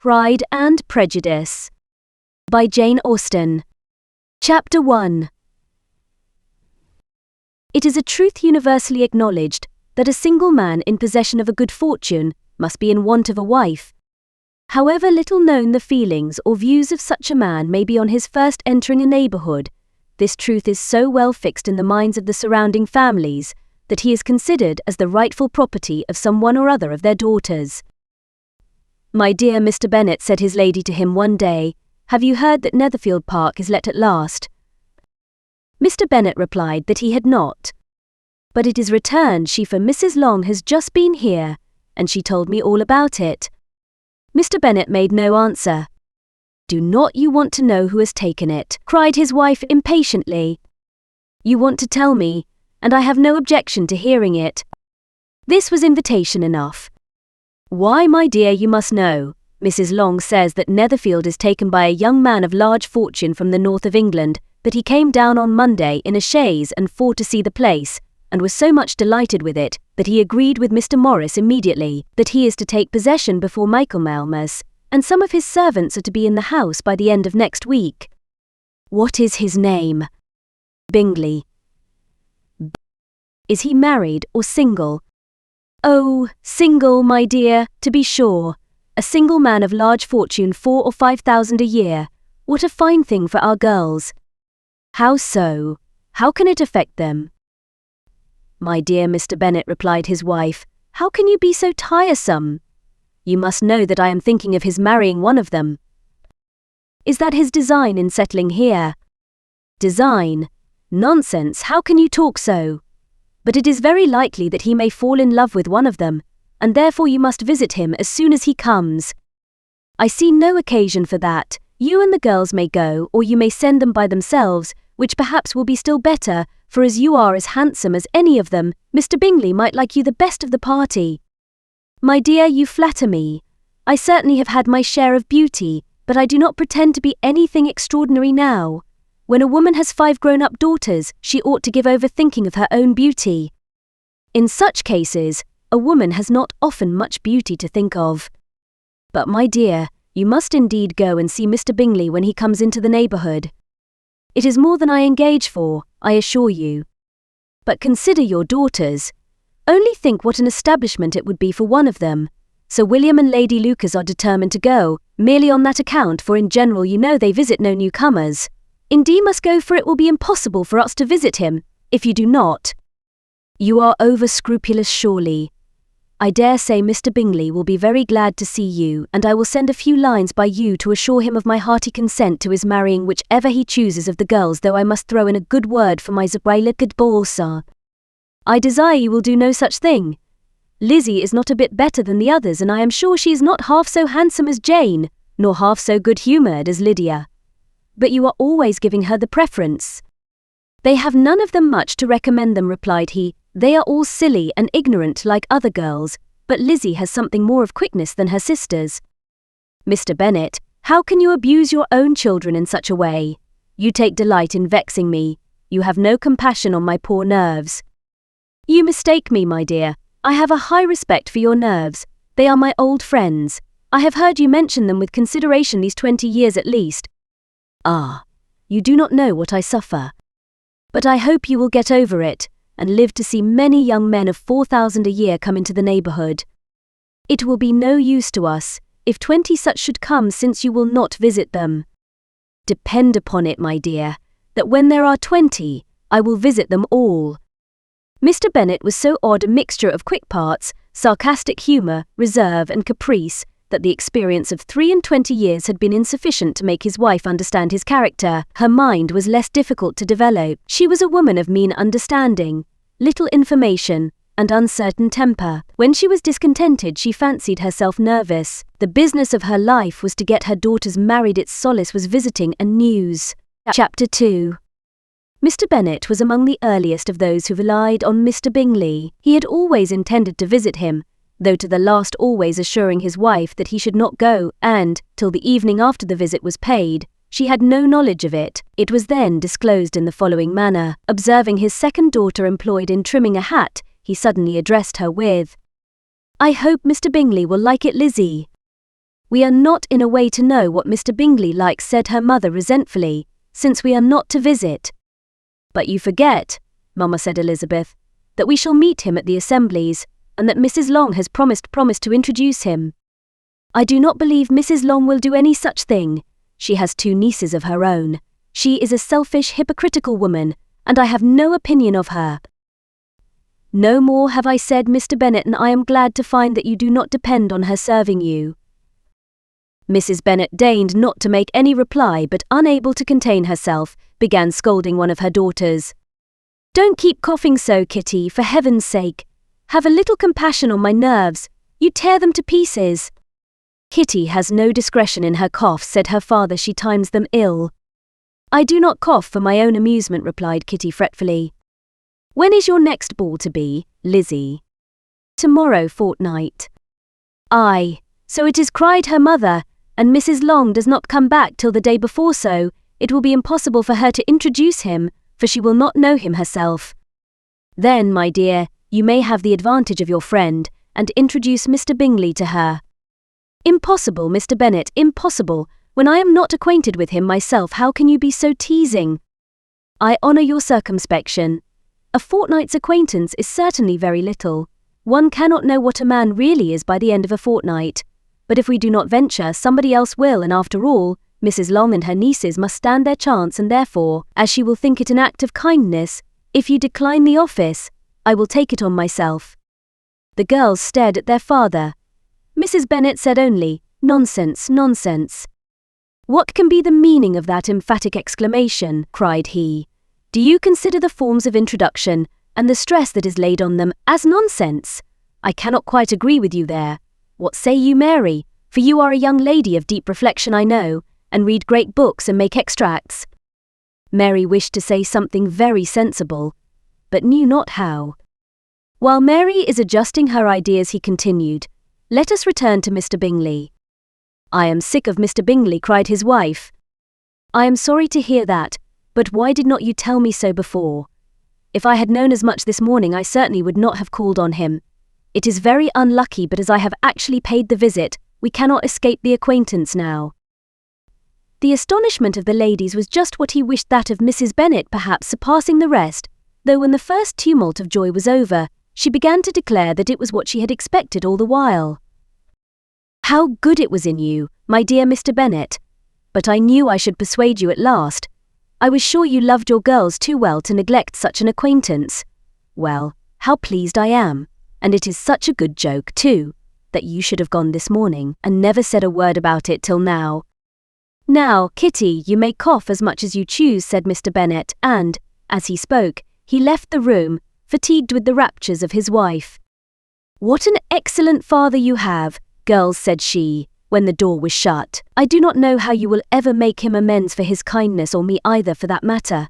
Pride and Prejudice by Jane Austen. Chapter 1. It is a truth universally acknowledged that a single man in possession of a good fortune must be in want of a wife. However little known the feelings or views of such a man may be on his first entering a neighbourhood, this truth is so well fixed in the minds of the surrounding families that he is considered as the rightful property of some one or other of their daughters. "My dear Mr. Bennet," said his lady to him one day, "have you heard that Netherfield Park is let at last?" Mr. Bennet replied that he had not. "But it is returned, for Mrs. Long has just been here, and she told me all about it." Mr. Bennet made no answer. "Do not you want to know who has taken it?" cried his wife impatiently. "You want to tell me, and I have no objection to hearing it." This was invitation enough. "Why, my dear, you must know. Mrs. Long says that Netherfield is taken by a young man of large fortune from the north of England, that he came down on Monday in a chaise and four to see the place, and was so much delighted with it, that he agreed with Mr. Morris immediately, that he is to take possession before Michaelmas, and some of his servants are to be in the house by the end of next week." "What is his name?" "Bingley." "Is he married or single?" "Oh, single, my dear, to be sure. A single man of large fortune, 4,000 or 5,000 a year. What a fine thing for our girls." "How so? How can it affect them?" "My dear Mr. Bennet," replied his wife, "how can you be so tiresome? You must know that I am thinking of his marrying one of them." "Is that his design in settling here?" "Design? Nonsense, how can you talk so? But it is very likely that he may fall in love with one of them, and therefore you must visit him as soon as he comes. I see no occasion for that. You and the girls may go, or you may send them by themselves, which perhaps will be still better, for as you are as handsome as any of them, Mr. Bingley might like you the best of the party." "My dear, you flatter me. I certainly have had my share of beauty, but I do not pretend to be anything extraordinary now. When a woman has 5 grown-up daughters, she ought to give over thinking of her own beauty. In such cases, a woman has not often much beauty to think of. But my dear, you must indeed go and see Mr. Bingley when he comes into the neighbourhood. It is more than I engage for, I assure you. But consider your daughters. Only think what an establishment it would be for one of them. Sir William and Lady Lucas are determined to go, merely on that account, for in general you know they visit no newcomers. Indeed must go, for it will be impossible for us to visit him, if you do not." "You are over-scrupulous surely. I dare say Mr. Bingley will be very glad to see you, and I will send a few lines by you to assure him of my hearty consent to his marrying whichever he chooses of the girls, though I must throw in a good word for my Zwailekid Borsa. I desire you will do no such thing. Lizzie is not a bit better than the others, and I am sure she is not half so handsome as Jane, nor half so good-humoured as Lydia. But you are always giving her the preference." "They have none of them much to recommend them," replied he. "They are all silly and ignorant like other girls, but Lizzie has something more of quickness than her sisters." "Mr. Bennet, how can you abuse your own children in such a way? You take delight in vexing me. You have no compassion on my poor nerves." "You mistake me, my dear. I have a high respect for your nerves. They are my old friends. I have heard you mention them with consideration these 20 years at least. Ah, you do not know what I suffer. But I hope you will get over it, and live to see many young men of 4,000 a year come into the neighbourhood. It will be no use to us, if 20 such should come, since you will not visit them. Depend upon it, my dear, that when there are 20, I will visit them all." Mr. Bennet was so odd a mixture of quick parts, sarcastic humour, reserve and caprice, that the experience of 23 years had been insufficient to make his wife understand his character. Her mind was less difficult to develop. She was a woman of mean understanding, little information, and uncertain temper. When she was discontented, she fancied herself nervous. The business of her life was to get her daughters married. Its solace was visiting and news. Chapter 2. Mr. Bennet was among the earliest of those who relied on Mr. Bingley. He had always intended to visit him, though to the last always assuring his wife that he should not go, and, till the evening after the visit was paid, she had no knowledge of it. It was then disclosed in the following manner. Observing his second daughter employed in trimming a hat, he suddenly addressed her with, "I hope Mr. Bingley will like it, Lizzie." "We are not in a way to know what Mr. Bingley likes," said her mother resentfully, "since we are not to visit." "But you forget," Mamma said Elizabeth, "that we shall meet him at the assemblies, and that Mrs. Long has promised to introduce him." "I do not believe Mrs. Long will do any such thing. She has 2 nieces of her own. She is a selfish, hypocritical woman, and I have no opinion of her." "No more have I said, Mr. Bennet, and I am glad to find that you do not depend on her serving you." Mrs. Bennet deigned not to make any reply, but unable to contain herself, began scolding one of her daughters. "Don't keep coughing so, Kitty, for heaven's sake. Have a little compassion on my nerves. You tear them to pieces." "Kitty has no discretion in her coughs," said her father. "She times them ill." "I do not cough for my own amusement," replied Kitty fretfully. "When is your next ball to be, Lizzie?" "Tomorrow fortnight." "Aye, so it is," cried her mother, "and Mrs. Long does not come back till the day before, so it will be impossible for her to introduce him, for she will not know him herself." "Then, my dear, you may have the advantage of your friend, and introduce Mr. Bingley to her." "Impossible, Mr. Bennet, impossible. When I am not acquainted with him myself, how can you be so teasing?" "I honour your circumspection. A fortnight's acquaintance is certainly very little. One cannot know what a man really is by the end of a fortnight. But if we do not venture, somebody else will, and after all, Mrs. Long and her nieces must stand their chance, and therefore, as she will think it an act of kindness, if you decline the office, I will take it on myself." The girls stared at their father. Mrs. Bennet said only, "Nonsense, nonsense." "What can be the meaning of that emphatic exclamation?" cried he. "Do you consider the forms of introduction, and the stress that is laid on them, as nonsense? I cannot quite agree with you there. What say you, Mary? For you are a young lady of deep reflection, I know, and read great books and make extracts." Mary wished to say something very sensible, but knew not how. While Mary is adjusting her ideas, he continued, "Let us return to Mr. Bingley." "I am sick of Mr. Bingley," cried his wife. "I am sorry to hear that, but why did not you tell me so before? If I had known as much this morning, I certainly would not have called on him. It is very unlucky, but as I have actually paid the visit, we cannot escape the acquaintance now." The astonishment of the ladies was just what he wished, that of Mrs. Bennet perhaps surpassing the rest, though when the first tumult of joy was over, she began to declare that it was what she had expected all the while. "How good it was in you, my dear Mr. Bennet! But I knew I should persuade you at last. I was sure you loved your girls too well to neglect such an acquaintance. Well, how pleased I am, and it is such a good joke, too, that you should have gone this morning and never said a word about it till now." "Now, Kitty, you may cough as much as you choose," said Mr. Bennet, and, as he spoke, he left the room, fatigued with the raptures of his wife. "What an excellent father you have, girls," said she, when the door was shut. "I do not know how you will ever make him amends for his kindness, or me either for that matter.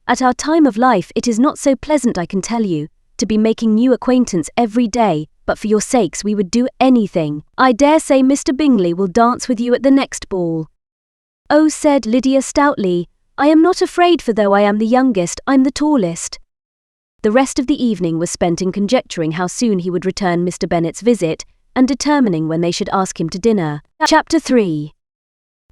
At our time of life it is not so pleasant, I can tell you, to be making new acquaintance every day, but for your sakes we would do anything. I dare say Mr. Bingley will dance with you at the next ball." "Oh," said Lydia stoutly, "I am not afraid, for though I am the youngest, I'm the tallest." The rest of the evening was spent in conjecturing how soon he would return Mr. Bennet's visit, and determining when they should ask him to dinner. Chapter 3.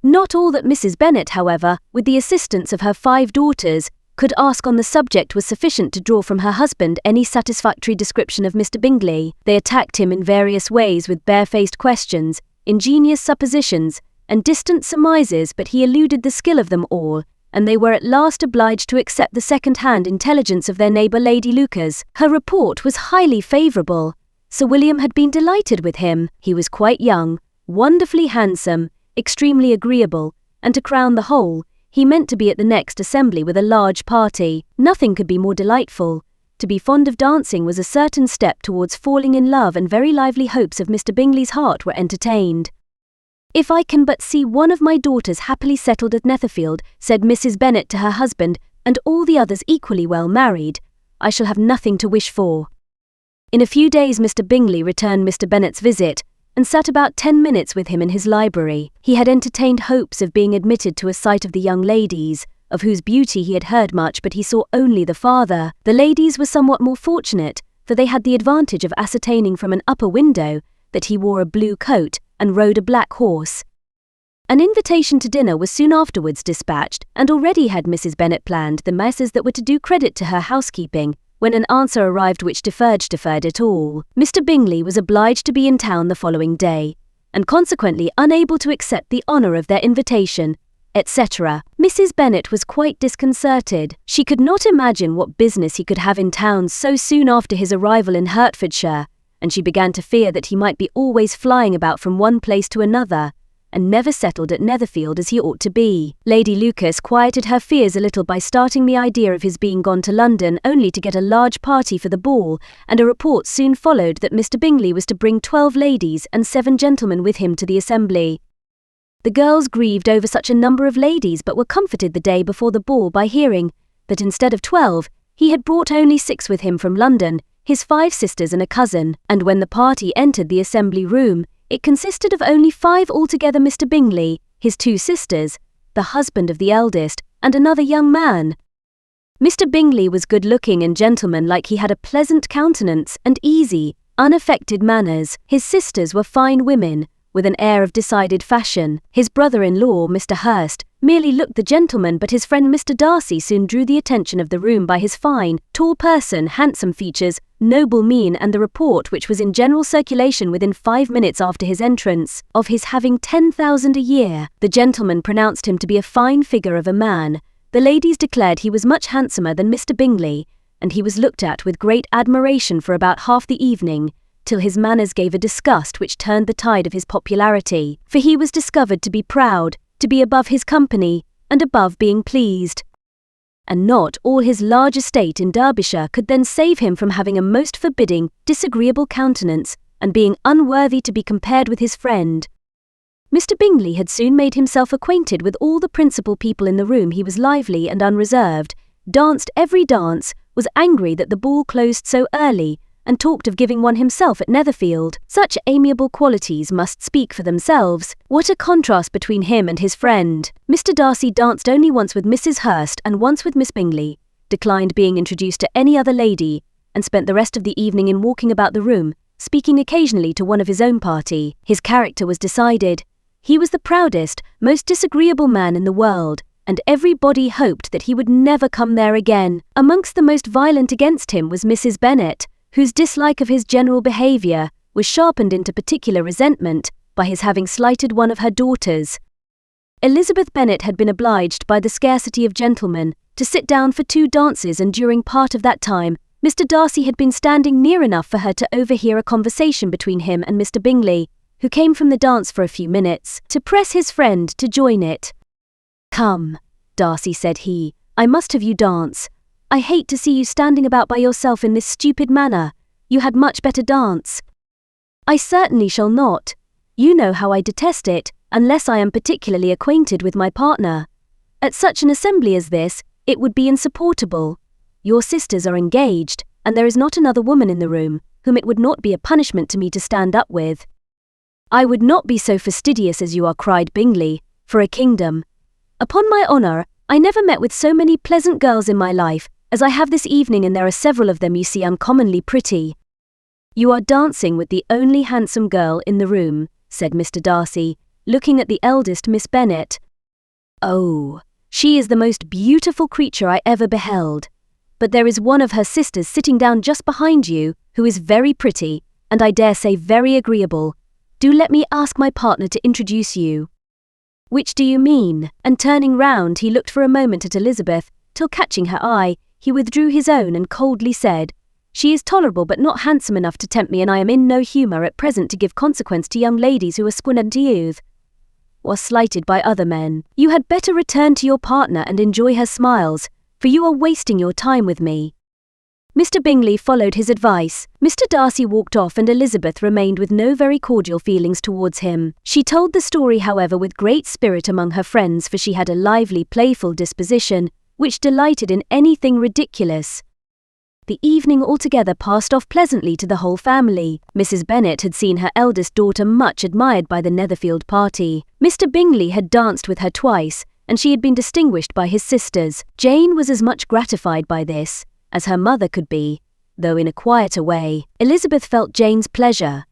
Not all that Mrs. Bennet, however, with the assistance of her 5 daughters, could ask on the subject was sufficient to draw from her husband any satisfactory description of Mr. Bingley. They attacked him in various ways with barefaced questions, ingenious suppositions, and distant surmises, but he eluded the skill of them all, and they were at last obliged to accept the second-hand intelligence of their neighbour Lady Lucas. Her report was highly favourable. Sir William had been delighted with him. He was quite young, wonderfully handsome, extremely agreeable, and to crown the whole, he meant to be at the next assembly with a large party. Nothing could be more delightful. To be fond of dancing was a certain step towards falling in love, and very lively hopes of Mr. Bingley's heart were entertained. "If I can but see one of my daughters happily settled at Netherfield," said Mrs. Bennet to her husband, "and all the others equally well married, I shall have nothing to wish for." In a few days Mr. Bingley returned Mr. Bennet's visit, and sat about 10 minutes with him in his library. He had entertained hopes of being admitted to a sight of the young ladies, of whose beauty he had heard much, but he saw only the father. The ladies were somewhat more fortunate, for they had the advantage of ascertaining from an upper window that he wore a blue coat, and rode a black horse. An invitation to dinner was soon afterwards dispatched, and already had Mrs. Bennet planned the messes that were to do credit to her housekeeping, when an answer arrived which deferred it all. Mr. Bingley was obliged to be in town the following day, and consequently unable to accept the honour of their invitation, etc. Mrs. Bennet was quite disconcerted. She could not imagine what business he could have in town so soon after his arrival in Hertfordshire, and she began to fear that he might be always flying about from one place to another, and never settled at Netherfield as he ought to be. Lady Lucas quieted her fears a little by starting the idea of his being gone to London only to get a large party for the ball, and a report soon followed that Mr. Bingley was to bring 12 ladies and 7 gentlemen with him to the assembly. The girls grieved over such a number of ladies, but were comforted the day before the ball by hearing that instead of 12, he had brought only 6 with him from London, his 5 sisters and a cousin, and when the party entered the assembly room, it consisted of only 5 altogether: Mr. Bingley, his 2 sisters, the husband of the eldest, and another young man. Mr. Bingley was good-looking and gentlemanlike. He had a pleasant countenance and easy, unaffected manners. His sisters were fine women, with an air of decided fashion. His brother-in-law, Mr. Hurst, merely looked the gentleman, but his friend Mr. Darcy soon drew the attention of the room by his fine, tall person, handsome features, noble mien, and the report, which was in general circulation within 5 minutes after his entrance, of his having 10,000 a year. The gentleman pronounced him to be a fine figure of a man. The ladies declared he was much handsomer than Mr. Bingley, and he was looked at with great admiration for about half the evening, till his manners gave a disgust which turned the tide of his popularity, for he was discovered to be proud, to be above his company, and above being pleased. And not all his large estate in Derbyshire could then save him from having a most forbidding, disagreeable countenance, and being unworthy to be compared with his friend. Mr. Bingley had soon made himself acquainted with all the principal people in the room. He was lively and unreserved, danced every dance, was angry that the ball closed so early, and talked of giving one himself at Netherfield. Such amiable qualities must speak for themselves. What a contrast between him and his friend! Mr. Darcy danced only once with Mrs. Hurst and once with Miss Bingley, declined being introduced to any other lady, and spent the rest of the evening in walking about the room, speaking occasionally to one of his own party. His character was decided. He was the proudest, most disagreeable man in the world, and everybody hoped that he would never come there again. Amongst the most violent against him was Mrs. Bennet, whose dislike of his general behaviour was sharpened into particular resentment by his having slighted one of her daughters. Elizabeth Bennet had been obliged by the scarcity of gentlemen to sit down for 2 dances, and during part of that time Mr. Darcy had been standing near enough for her to overhear a conversation between him and Mr. Bingley, who came from the dance for a few minutes, to press his friend to join it. "Come, Darcy," said he, "I must have you dance. I hate to see you standing about by yourself in this stupid manner. You had much better dance." "I certainly shall not. You know how I detest it, unless I am particularly acquainted with my partner. At such an assembly as this, it would be insupportable. Your sisters are engaged, and there is not another woman in the room whom it would not be a punishment to me to stand up with." "I would not be so fastidious as you are," cried Bingley, "for a kingdom. Upon my honour, I never met with so many pleasant girls in my life as I have this evening, and there are several of them you see uncommonly pretty." "You are dancing with the only handsome girl in the room," said Mr. Darcy, looking at the eldest Miss Bennet. "Oh, she is the most beautiful creature I ever beheld. But there is one of her sisters sitting down just behind you, who is very pretty, and I dare say very agreeable. Do let me ask my partner to introduce you." "Which do you mean?" And turning round, he looked for a moment at Elizabeth, till catching her eye, he withdrew his own and coldly said, "She is tolerable but not handsome enough to tempt me, and I am in no humour at present to give consequence to young ladies who are squinted youth, or slighted by other men. You had better return to your partner and enjoy her smiles, for you are wasting your time with me." Mr. Bingley followed his advice. Mr. Darcy walked off, and Elizabeth remained with no very cordial feelings towards him. She told the story, however, with great spirit among her friends, for she had a lively, playful disposition, which delighted in anything ridiculous. The evening altogether passed off pleasantly to the whole family. Mrs. Bennet had seen her eldest daughter much admired by the Netherfield party. Mr. Bingley had danced with her twice, and she had been distinguished by his sisters. Jane was as much gratified by this as her mother could be, though in a quieter way. Elizabeth felt Jane's pleasure.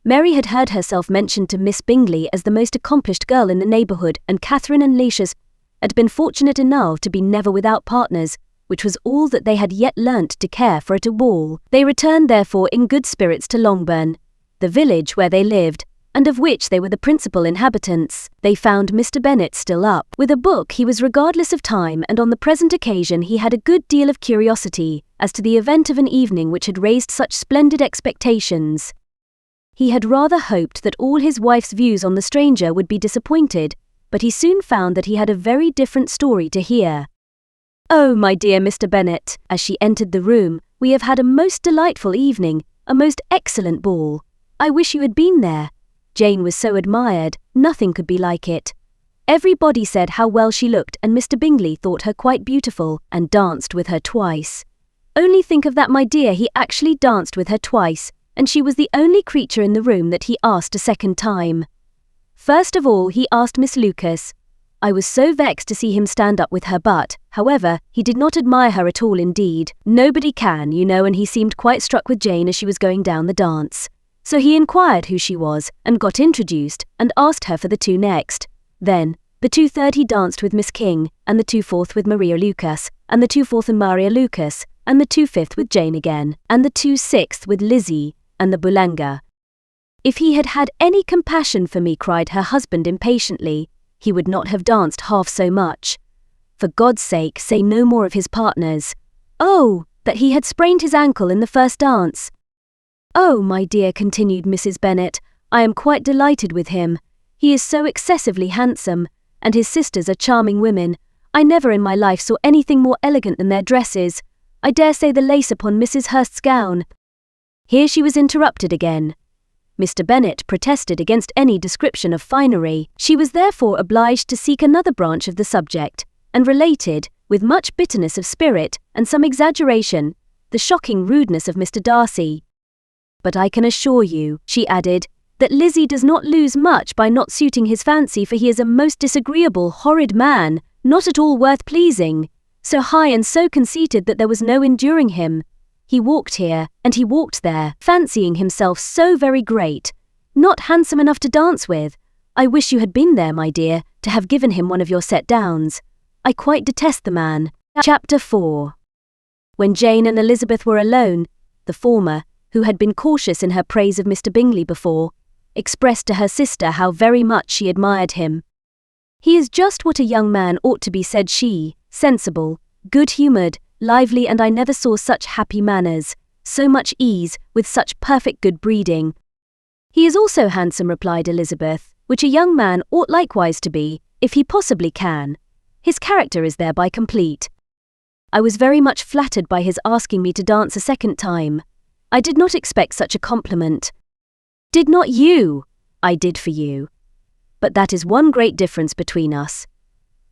Mary had heard herself mentioned to Miss Bingley as the most accomplished girl in the neighbourhood, and Catherine and Lucius had been fortunate enough to be never without partners, which was all that they had yet learnt to care for at a ball. They returned therefore in good spirits to Longbourn, the village where they lived, and of which they were the principal inhabitants. They found Mr. Bennet still up. With a book he was regardless of time, and on the present occasion he had a good deal of curiosity as to the event of an evening which had raised such splendid expectations. He had rather hoped that all his wife's views on the stranger would be disappointed, but he soon found that he had a very different story to hear. "Oh, my dear Mr. Bennet," as she entered the room, "we have had a most delightful evening, a most excellent ball. I wish you had been there. Jane was so admired, nothing could be like it. Everybody said how well she looked, and Mr. Bingley thought her quite beautiful, and danced with her twice. Only think of that, my dear, he actually danced with her twice, and she was the only creature in the room that he asked a second time. First of all he asked Miss Lucas. I was so vexed to see him stand up with her, but, however, he did not admire her at all indeed. Nobody can, you know, and he seemed quite struck with Jane as she was going down the dance. So he inquired who she was, and got introduced, and asked her for the two next. Then, the 2/3 he danced with Miss King, and the 2/4 with Maria Lucas, and the 2/4 and Maria Lucas, and the 2/5 with Jane again, and the 2/6 with Lizzie, and the Boulanger. If he had had any compassion for me, cried her husband impatiently, he would not have danced half so much. For God's sake, say no more of his partners. Oh, that he had sprained his ankle in the first dance. Oh, my dear, continued Mrs. Bennet, I am quite delighted with him. He is so excessively handsome, and his sisters are charming women. I never in my life saw anything more elegant than their dresses. I dare say the lace upon Mrs. Hurst's gown. Here she was interrupted again. Mr. Bennet protested against any description of finery. She was therefore obliged to seek another branch of the subject, and related, with much bitterness of spirit, and some exaggeration, the shocking rudeness of Mr. Darcy. But I can assure you, she added, that Lizzie does not lose much by not suiting his fancy, for he is a most disagreeable, horrid man, not at all worth pleasing, so high and so conceited that there was no enduring him. He walked here, and he walked there, fancying himself so very great, not handsome enough to dance with. I wish you had been there, my dear, to have given him one of your set downs. I quite detest the man. Chapter 4. When Jane and Elizabeth were alone, the former, who had been cautious in her praise of Mr. Bingley before, expressed to her sister how very much she admired him. He is just what a young man ought to be, said she, sensible, good-humoured, lively, and I never saw such happy manners, so much ease, with such perfect good breeding. He is also handsome, replied Elizabeth, which a young man ought likewise to be, if he possibly can. His character is thereby complete. I was very much flattered by his asking me to dance a second time. I did not expect such a compliment. Did not you? I did for you. But that is one great difference between us.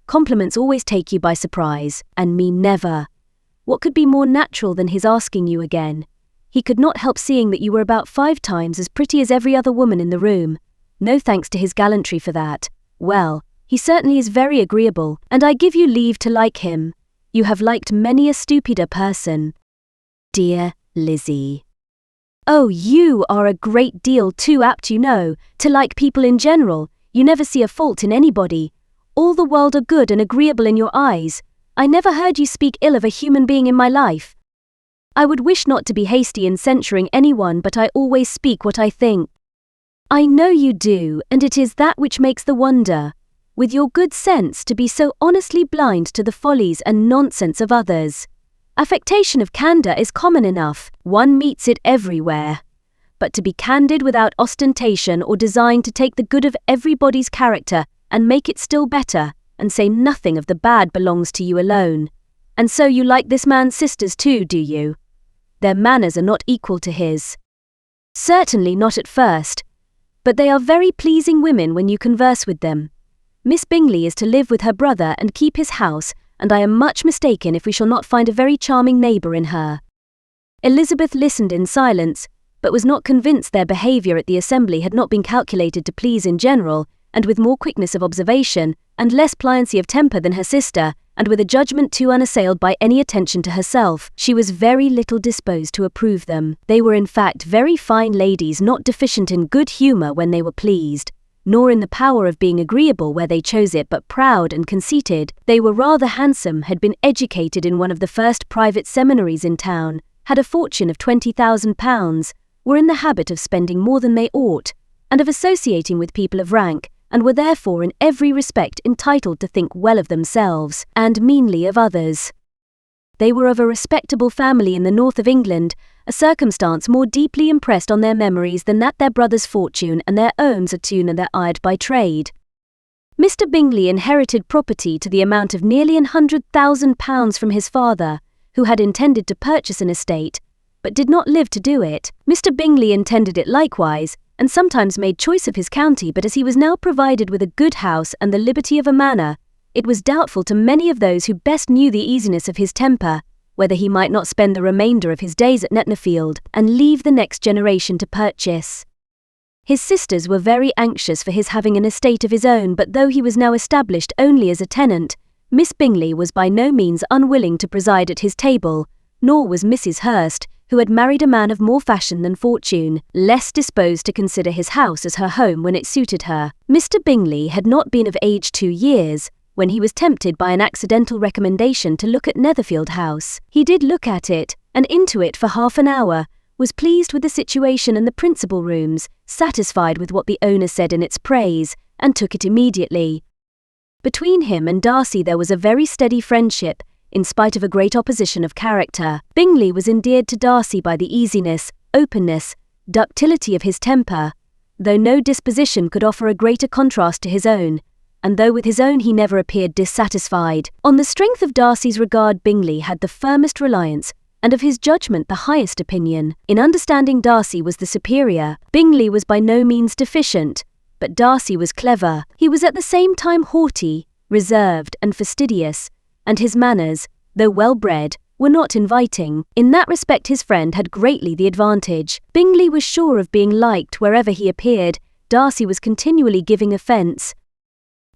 Compliments always take you by surprise, and me never. What could be more natural than his asking you again? He could not help seeing that you were about 5 times as pretty as every other woman in the room. No thanks to his gallantry for that. Well, he certainly is very agreeable, and I give you leave to like him. You have liked many a stupider person. Dear Lizzie. Oh, you are a great deal too apt, you know, to like people in general. You never see a fault in anybody. All the world are good and agreeable in your eyes. I never heard you speak ill of a human being in my life. I would wish not to be hasty in censuring anyone, but I always speak what I think. I know you do, and it is that which makes the wonder, with your good sense, to be so honestly blind to the follies and nonsense of others. Affectation of candour is common enough, one meets it everywhere. But to be candid without ostentation or design to take the good of everybody's character and make it still better, and say nothing of the bad, belongs to you alone. And so you like this man's sisters too, do you? Their manners are not equal to his. Certainly not at first, but they are very pleasing women when you converse with them. Miss Bingley is to live with her brother and keep his house, and I am much mistaken if we shall not find a very charming neighbour in her. Elizabeth listened in silence, but was not convinced their behaviour at the assembly had not been calculated to please in general, and with more quickness of observation, and less pliancy of temper than her sister, and with a judgment too unassailed by any attention to herself, she was very little disposed to approve them. They were in fact very fine ladies, not deficient in good humour when they were pleased, nor in the power of being agreeable where they chose it, but proud and conceited. They were rather handsome, had been educated in one of the first private seminaries in town, had a fortune of £20,000, were in the habit of spending more than they ought, and of associating with people of rank, and were therefore in every respect entitled to think well of themselves, and meanly of others. They were of a respectable family in the north of England, a circumstance more deeply impressed on their memories than that their brother's fortune and their own attuned and their eyed by trade. Mr. Bingley inherited property to the amount of nearly £100,000 from his father, who had intended to purchase an estate, but did not live to do it. Mr. Bingley intended it likewise, and sometimes made choice of his county, but as he was now provided with a good house and the liberty of a manor, it was doubtful to many of those who best knew the easiness of his temper, whether he might not spend the remainder of his days at Netherfield, and leave the next generation to purchase. His sisters were very anxious for his having an estate of his own, but though he was now established only as a tenant, Miss Bingley was by no means unwilling to preside at his table, nor was Mrs. Hurst, who had married a man of more fashion than fortune, less disposed to consider his house as her home when it suited her. Mr. Bingley had not been of age 2 years, when he was tempted by an accidental recommendation to look at Netherfield House. He did look at it, and into it for half an hour, was pleased with the situation and the principal rooms, satisfied with what the owner said in its praise, and took it immediately. Between him and Darcy there was a very steady friendship, in spite of a great opposition of character. Bingley was endeared to Darcy by the easiness, openness, ductility of his temper, though no disposition could offer a greater contrast to his own, and though with his own he never appeared dissatisfied. On the strength of Darcy's regard Bingley had the firmest reliance, and of his judgment the highest opinion. In understanding Darcy was the superior. Bingley was by no means deficient, but Darcy was clever. He was at the same time haughty, reserved, and fastidious, and his manners, though well-bred, were not inviting. In that respect his friend had greatly the advantage. Bingley was sure of being liked wherever he appeared. Darcy was continually giving offence.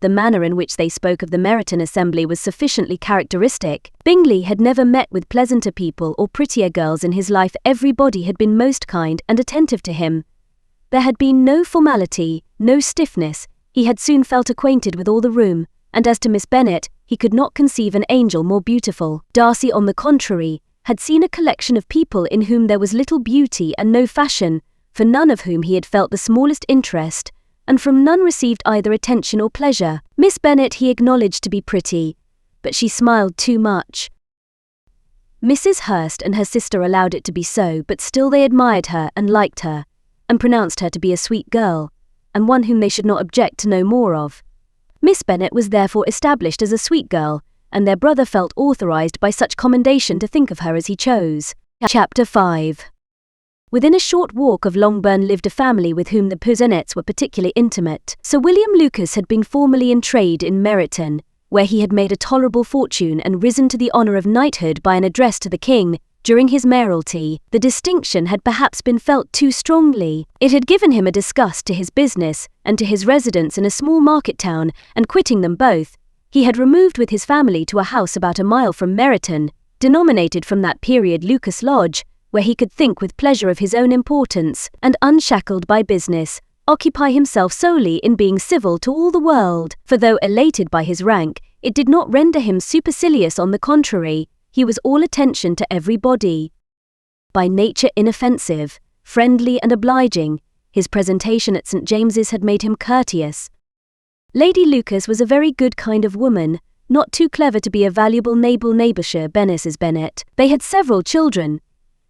The manner in which they spoke of the Meryton assembly was sufficiently characteristic. Bingley had never met with pleasanter people or prettier girls in his life. Everybody had been most kind and attentive to him. There had been no formality, no stiffness. He had soon felt acquainted with all the room, and as to Miss Bennet, he could not conceive an angel more beautiful. Darcy, on the contrary, had seen a collection of people in whom there was little beauty and no fashion, for none of whom he had felt the smallest interest, and from none received either attention or pleasure. Miss Bennet he acknowledged to be pretty, but she smiled too much. Mrs. Hurst and her sister allowed it to be so, but still they admired her and liked her, and pronounced her to be a sweet girl, and one whom they should not object to know more of. Miss Bennet was therefore established as a sweet girl, and their brother felt authorised by such commendation to think of her as he chose. Chapter 5. Within a short walk of Longbourn lived a family with whom the Puzenets were particularly intimate. Sir William Lucas had been formerly in trade in Meryton, where he had made a tolerable fortune and risen to the honour of knighthood by an address to the king. During his mayoralty, the distinction had perhaps been felt too strongly. It had given him a disgust to his business and to his residence in a small market town, and quitting them both, he had removed with his family to a house about a mile from Meryton, denominated from that period Lucas Lodge, where he could think with pleasure of his own importance, and unshackled by business, occupy himself solely in being civil to all the world. For though elated by his rank, it did not render him supercilious. On the contrary, he was all attention to everybody. By nature inoffensive, friendly and obliging, his presentation at St. James's had made him courteous. Lady Lucas was a very good kind of woman, not too clever to be a valuable neighbourshire Mrs. Bennet. They had several children.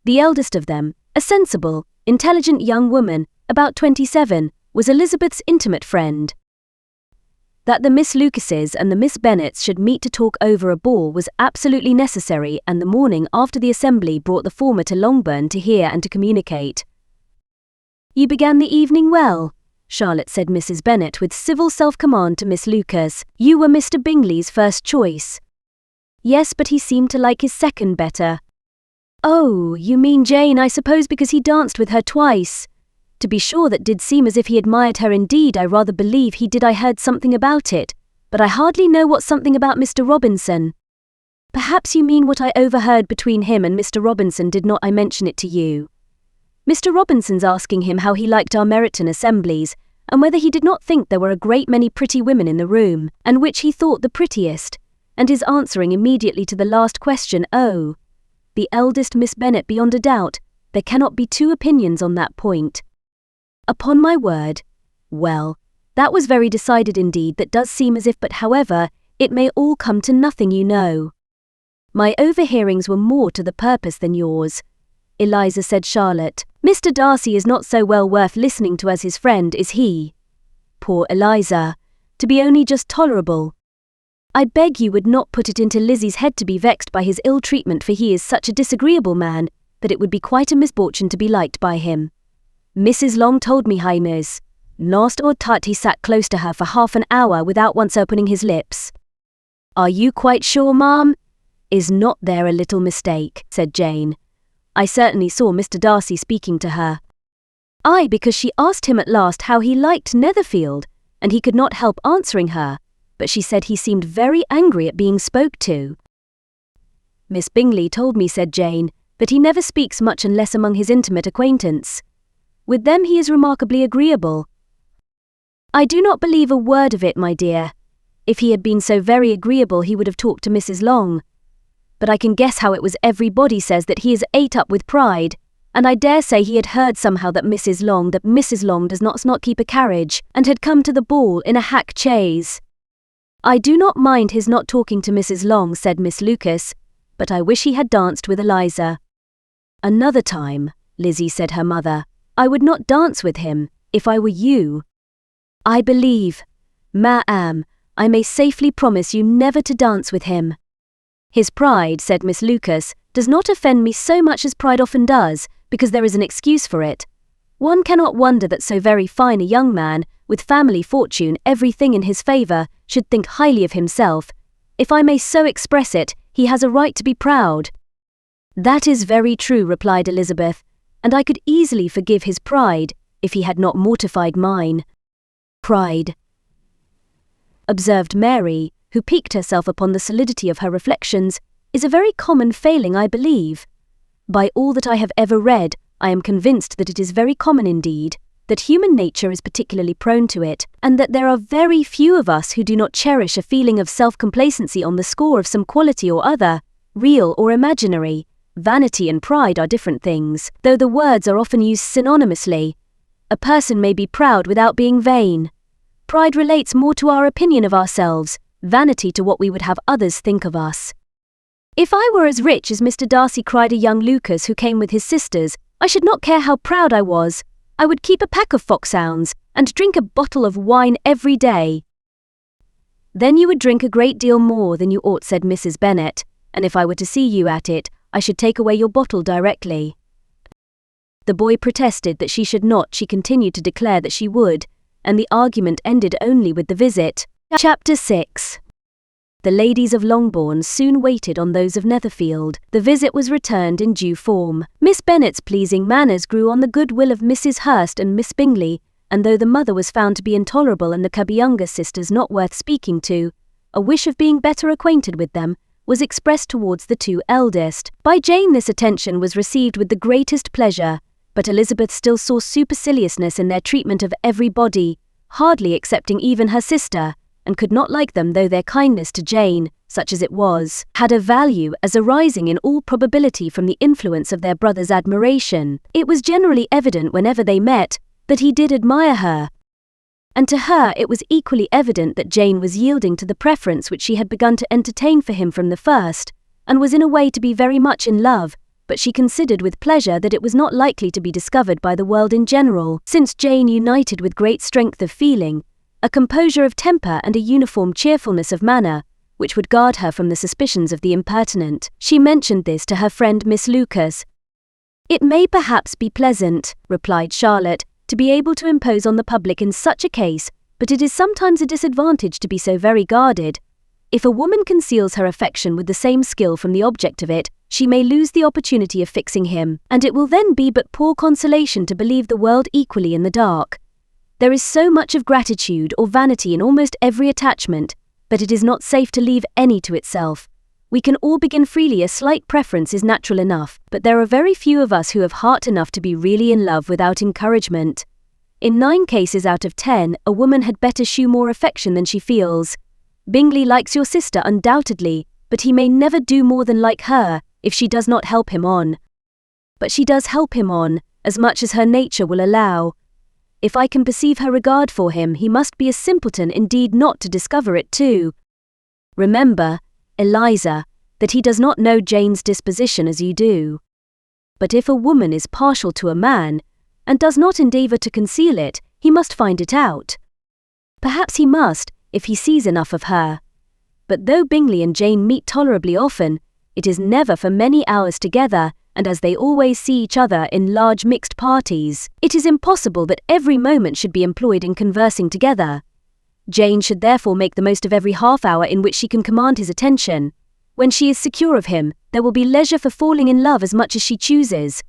The eldest of them, a sensible, intelligent young woman, about 27, was Elizabeth's intimate friend. That the Miss Lucases and the Miss Bennets should meet to talk over a ball was absolutely necessary, and the morning after the assembly brought the former to Longbourn to hear and to communicate. "You began the evening well," Charlotte said Mrs. Bennet with civil self-command to Miss Lucas. "You were Mr. Bingley's first choice." "Yes, but he seemed to like his second better." "Oh, you mean Jane, I suppose, because he danced with her twice." "To be sure, that did seem as if he admired her indeed. I rather believe he did. I heard something about it, but I hardly know what something about Mr. Robinson." Perhaps you mean what I overheard between him and Mr. Robinson, did not I mention it to you? Mr. Robinson's asking him how he liked our Meryton assemblies, and whether he did not think there were a great many pretty women in the room, and which he thought the prettiest, and his answering immediately to the last question, "Oh, the eldest Miss Bennet, beyond a doubt. There cannot be two opinions on that point." Upon my word. Well, that was very decided indeed. That does seem as if, but however, it may all come to nothing, you know. My overhearings were more to the purpose than yours. Eliza, said Charlotte. Mr. Darcy is not so well worth listening to as his friend, is he? Poor Eliza. To be only just tolerable. I beg you would not put it into Lizzie's head to be vexed by his ill treatment, for he is such a disagreeable man, that it would be quite a misfortune to be liked by him. Mrs. Long told me Miss, last or tut he sat close to her for half an hour without once opening his lips. Are you quite sure, ma'am? Is not there a little mistake? Said Jane. I certainly saw Mr. Darcy speaking to her. Aye, because she asked him at last how he liked Netherfield, and he could not help answering her, but she said he seemed very angry at being spoke to. Miss Bingley told me, said Jane, that he never speaks much unless among his intimate acquaintance. With them he is remarkably agreeable. I do not believe a word of it, my dear. If he had been so very agreeable he would have talked to Mrs. Long. But I can guess how it was. Everybody says that he is ate up with pride, and I dare say he had heard somehow that Mrs. Long does not keep a carriage, and had come to the ball in a hack chaise. I do not mind his not talking to Mrs. Long, said Miss Lucas, but I wish he had danced with Eliza. Another time, Lizzie, said her mother, I would not dance with him, if I were you. I believe, ma'am, I may safely promise you never to dance with him. His pride, said Miss Lucas, does not offend me so much as pride often does, because there is an excuse for it. One cannot wonder that so very fine a young man, with family fortune, everything in his favour, should think highly of himself. If I may so express it, he has a right to be proud. That is very true, replied Elizabeth, and I could easily forgive his pride, if he had not mortified mine. Pride, observed Mary, who piqued herself upon the solidity of her reflections, is a very common failing, I believe. By all that I have ever read, I am convinced that it is very common indeed, that human nature is particularly prone to it, and that there are very few of us who do not cherish a feeling of self-complacency on the score of some quality or other, real or imaginary. Vanity and pride are different things, though the words are often used synonymously. A person may be proud without being vain. Pride relates more to our opinion of ourselves, vanity to what we would have others think of us. If I were as rich as Mr. Darcy, cried a young Lucas who came with his sisters, I should not care how proud I was. I would keep a pack of foxhounds, and drink a bottle of wine every day. Then you would drink a great deal more than you ought, said Mrs. Bennet, and if I were to see you at it, I should take away your bottle directly. The boy protested that she should not. She continued to declare that she would, and the argument ended only with the visit. Chapter 6. The ladies of Longbourn soon waited on those of Netherfield. The visit was returned in due form. Miss Bennet's pleasing manners grew on the goodwill of Mrs. Hurst and Miss Bingley, and though the mother was found to be intolerable and the younger sisters not worth speaking to, a wish of being better acquainted with them was expressed towards the two eldest. By Jane this attention was received with the greatest pleasure, but Elizabeth still saw superciliousness in their treatment of everybody, hardly excepting even her sister, and could not like them, though their kindness to Jane, such as it was, had a value as arising in all probability from the influence of their brother's admiration. It was generally evident whenever they met that he did admire her, and to her it was equally evident that Jane was yielding to the preference which she had begun to entertain for him from the first, and was in a way to be very much in love, but she considered with pleasure that it was not likely to be discovered by the world in general, since Jane united with great strength of feeling, a composure of temper and a uniform cheerfulness of manner, which would guard her from the suspicions of the impertinent. She mentioned this to her friend Miss Lucas. It may perhaps be pleasant, replied Charlotte, to be able to impose on the public in such a case, but it is sometimes a disadvantage to be so very guarded. If a woman conceals her affection with the same skill from the object of it, she may lose the opportunity of fixing him, and it will then be but poor consolation to believe the world equally in the dark. There is so much of gratitude or vanity in almost every attachment, but it is not safe to leave any to itself. We can all begin freely, a slight preference is natural enough, but there are very few of us who have heart enough to be really in love without encouragement. In 9 cases out of 10, a woman had better shew more affection than she feels. Bingley likes your sister undoubtedly, but he may never do more than like her, if she does not help him on. But she does help him on, as much as her nature will allow. If I can perceive her regard for him, he must be a simpleton indeed not to discover it too. Remember, Eliza, that he does not know Jane's disposition as you do. But if a woman is partial to a man, and does not endeavour to conceal it, he must find it out. Perhaps he must, if he sees enough of her. But though Bingley and Jane meet tolerably often, it is never for many hours together, and as they always see each other in large mixed parties, it is impossible that every moment should be employed in conversing together. Jane should therefore make the most of every half-hour in which she can command his attention. When she is secure of him, there will be leisure for falling in love as much as she chooses.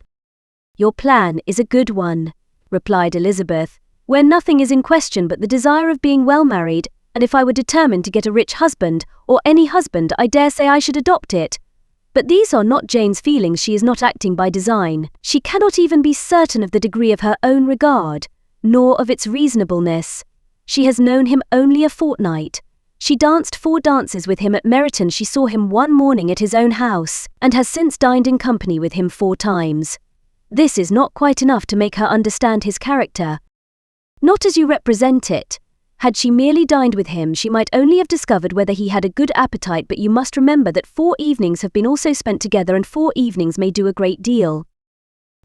Your plan is a good one, replied Elizabeth, where nothing is in question but the desire of being well married, and if I were determined to get a rich husband, or any husband, I dare say I should adopt it. But these are not Jane's feelings. She is not acting by design. She cannot even be certain of the degree of her own regard, nor of its reasonableness. She has known him only a fortnight. She danced 4 dances with him at Meryton. She saw him one morning at his own house, and has since dined in company with him 4 times. This is not quite enough to make her understand his character. Not as you represent it. Had she merely dined with him, she might only have discovered whether he had a good appetite, but you must remember that 4 evenings have been also spent together, and 4 evenings may do a great deal.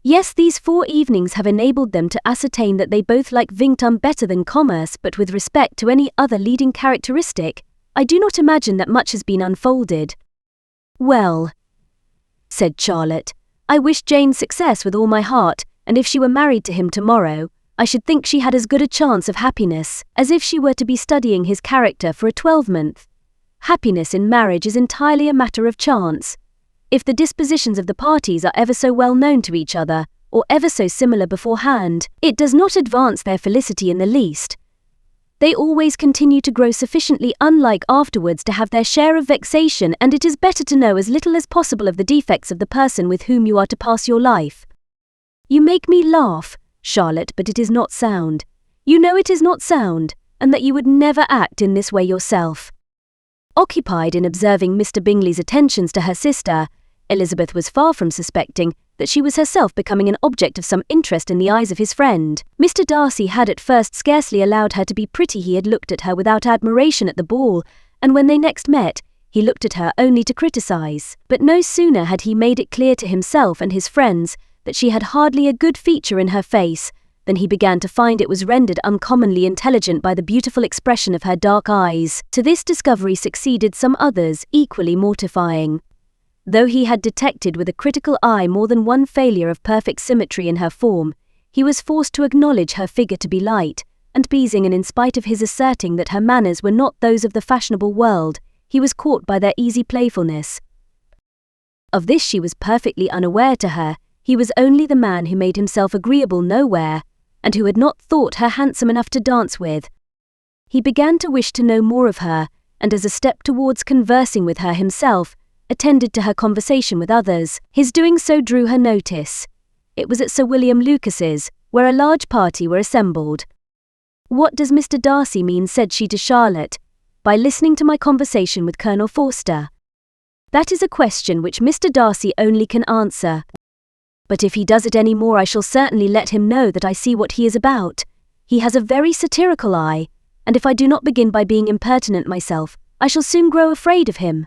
Yes, these 4 evenings have enabled them to ascertain that they both like Vington better than commerce, but with respect to any other leading characteristic, I do not imagine that much has been unfolded. Well, said Charlotte, I wish Jane success with all my heart, and if she were married to him tomorrow, I should think she had as good a chance of happiness as if she were to be studying his character for a 12-month. Happiness in marriage is entirely a matter of chance. If the dispositions of the parties are ever so well known to each other, or ever so similar beforehand, it does not advance their felicity in the least. They always continue to grow sufficiently unlike afterwards to have their share of vexation, and it is better to know as little as possible of the defects of the person with whom you are to pass your life. You make me laugh, Charlotte, but it is not sound. You know it is not sound, and that you would never act in this way yourself. Occupied in observing Mr. Bingley's attentions to her sister, Elizabeth was far from suspecting that she was herself becoming an object of some interest in the eyes of his friend. Mr. Darcy had at first scarcely allowed her to be pretty. He had looked at her without admiration at the ball, and when they next met, he looked at her only to criticize. But no sooner had he made it clear to himself and his friends that she had hardly a good feature in her face, than he began to find it was rendered uncommonly intelligent by the beautiful expression of her dark eyes. To this discovery succeeded some others equally mortifying. Though he had detected with a critical eye more than one failure of perfect symmetry in her form, he was forced to acknowledge her figure to be light and pleasing, and in spite of his asserting that her manners were not those of the fashionable world, he was caught by their easy playfulness. Of this she was perfectly unaware. To her, he was only the man who made himself agreeable nowhere, and who had not thought her handsome enough to dance with. He began to wish to know more of her, and as a step towards conversing with her himself, attended to her conversation with others. His doing so drew her notice. It was at Sir William Lucas's, where a large party were assembled. "What does Mr. Darcy mean," said she to Charlotte, "by listening to my conversation with Colonel Forster? That is a question which Mr. Darcy only can answer. But if he does it any more, I shall certainly let him know that I see what he is about. He has a very satirical eye, and if I do not begin by being impertinent myself, I shall soon grow afraid of him."